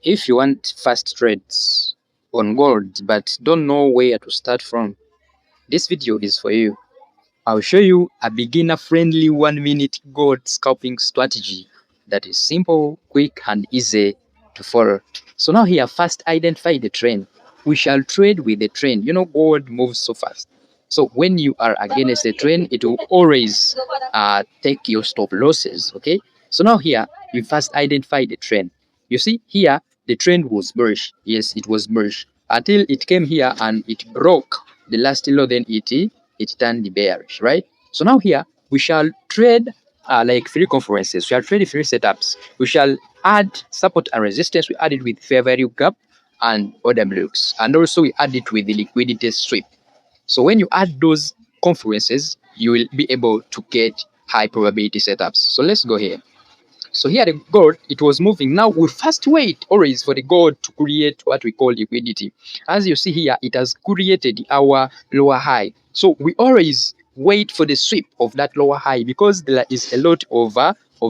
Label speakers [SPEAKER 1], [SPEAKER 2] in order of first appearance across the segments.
[SPEAKER 1] If you want fast trades on gold but don't know where to start from, this video is for you. I'll show you a beginner-friendly 1-minute gold scalping strategy that is simple, quick, and easy to follow. So now here, first identify the trend. We shall trade with the trend. You know, gold moves so fast. So when you are against the trend, it will always take your stop losses, okay? So now here, we first identify the trend. You see here, the trend was bearish. Yes, it was bearish until it came here and it broke the last low, then it turned bearish, right? So now here we shall trade like three conferences. We shall trade three setups. We shall add support and resistance. We add it with fair value gap and OWX, and also we add it with the liquidity sweep. So when you add those conferences, you will be able to get high probability setups. So let's go here. So here the gold, it was moving. Now we first wait always for the gold to create what we call liquidity. As you see here, it has created our lower high. So we always wait for the sweep of that lower high because there is a lot of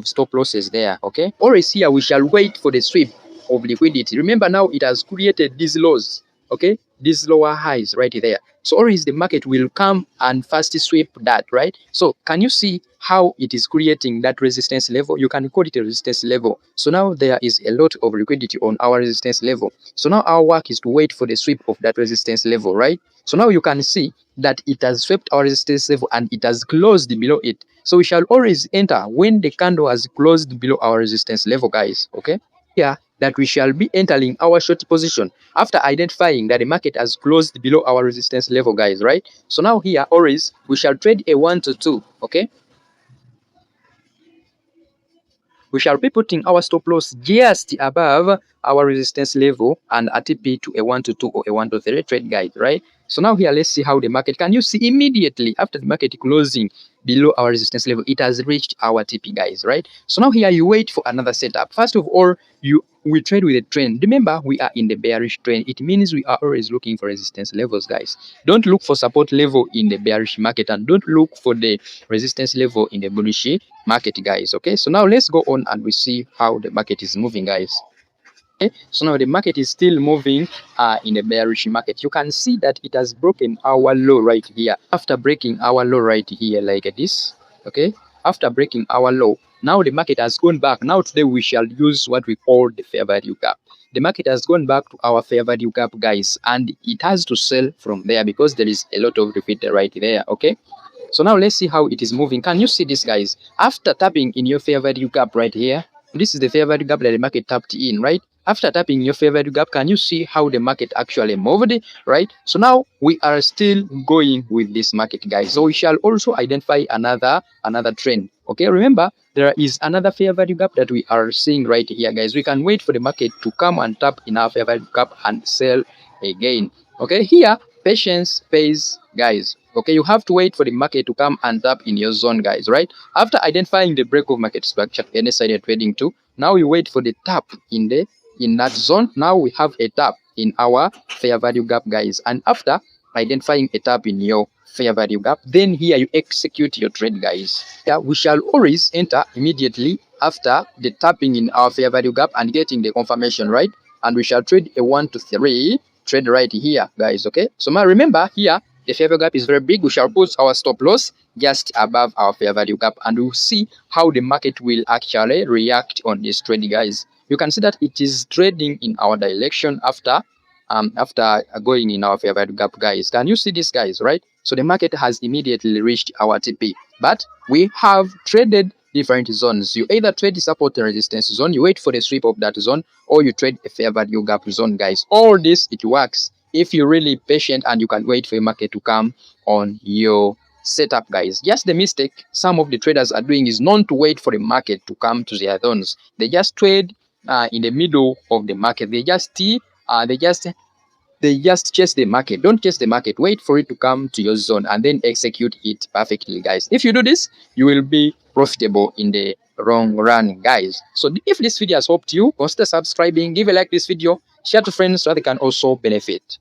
[SPEAKER 1] stop losses there. Okay, always here we shall wait for the sweep of liquidity. Remember now it has created these lows. Okay, these lower highs right there. So always the market will come and first sweep that, right? So can you see how it is creating that resistance level? You can call it a resistance level. So now there is a lot of liquidity on our resistance level. So now our work is to wait for the sweep of that resistance level, right? So now you can see that it has swept our resistance level and it has closed below it. So we shall always enter when the candle has closed below our resistance level, guys. Okay, here that we shall be entering our short position after identifying that the market has closed below our resistance level, guys, right? So now here always we shall trade a 1 to 2. Okay, we shall be putting our stop loss just above our resistance level and a TP to a 1 to 2 or a 1 to 3 trade, guide, right? So now here, let's see how the market, can you see immediately after the market closing below our resistance level, it has reached our TP, guys, right? So now here you wait for another setup. First of all, we trade with a trend. Remember, we are in the bearish trend. It means we are always looking for resistance levels, guys. Don't look for support level in the bearish market and don't look for the resistance level in the bullish market, guys. Okay, so now let's go on and we see how the market is moving, guys. Okay, so now the market is still moving in the bearish market. You can see that it has broken our low right here. After breaking our low right here like this, okay, after breaking our low, now the market has gone back. Now today we shall use what we call the fair value gap. The market has gone back to our fair value gap, guys, and it has to sell from there because there is a lot of repeat right there. Okay, so now let's see how it is moving. Can you see this, guys? After tapping in your fair value gap right here, this is the fair value gap that the market tapped in, right? After tapping your fair value gap, can you see how the market actually moved, right? So now we are still going with this market, guys. So we shall also identify another trend. Okay, remember there is another fair value gap that we are seeing right here, guys. We can wait for the market to come and tap in our fair value gap and sell again. Okay, here patience pays, guys. Okay, you have to wait for the market to come and tap in your zone, guys, right? After identifying the break of market structure, any side you're trading to, now you wait for the tap in that zone. Now we have a tap in our fair value gap, guys, and after identifying a tap in your fair value gap, then here you execute your trade, guys. Yeah, we shall always enter immediately after the tapping in our fair value gap and getting the confirmation, right? And we shall trade a 1 to 3 trade right here, guys. Okay, so now remember here the fair value gap is very big. We shall put our stop loss just above our fair value gap and we'll see how the market will actually react on this trade, guys. You can see that it is trading in our direction after going in our fair value gap, guys. Can you see this, guys, right? So the market has immediately reached our TP, but we have traded different zones. You either trade the support and resistance zone, you wait for the sweep of that zone, or you trade a fair value gap zone, guys. All this, it works if you're really patient and you can wait for a market to come on your setup, guys. Just the mistake some of the traders are doing is not to wait for the market to come to their zones. They just trade in the middle of the market. They just chase the market. Don't chase the market. Wait for it to come to your zone and then execute it perfectly, guys. If you do this, you will be profitable in the long run, guys. So if this video has helped you, consider subscribing, give a like this video, share to friends so they can also benefit.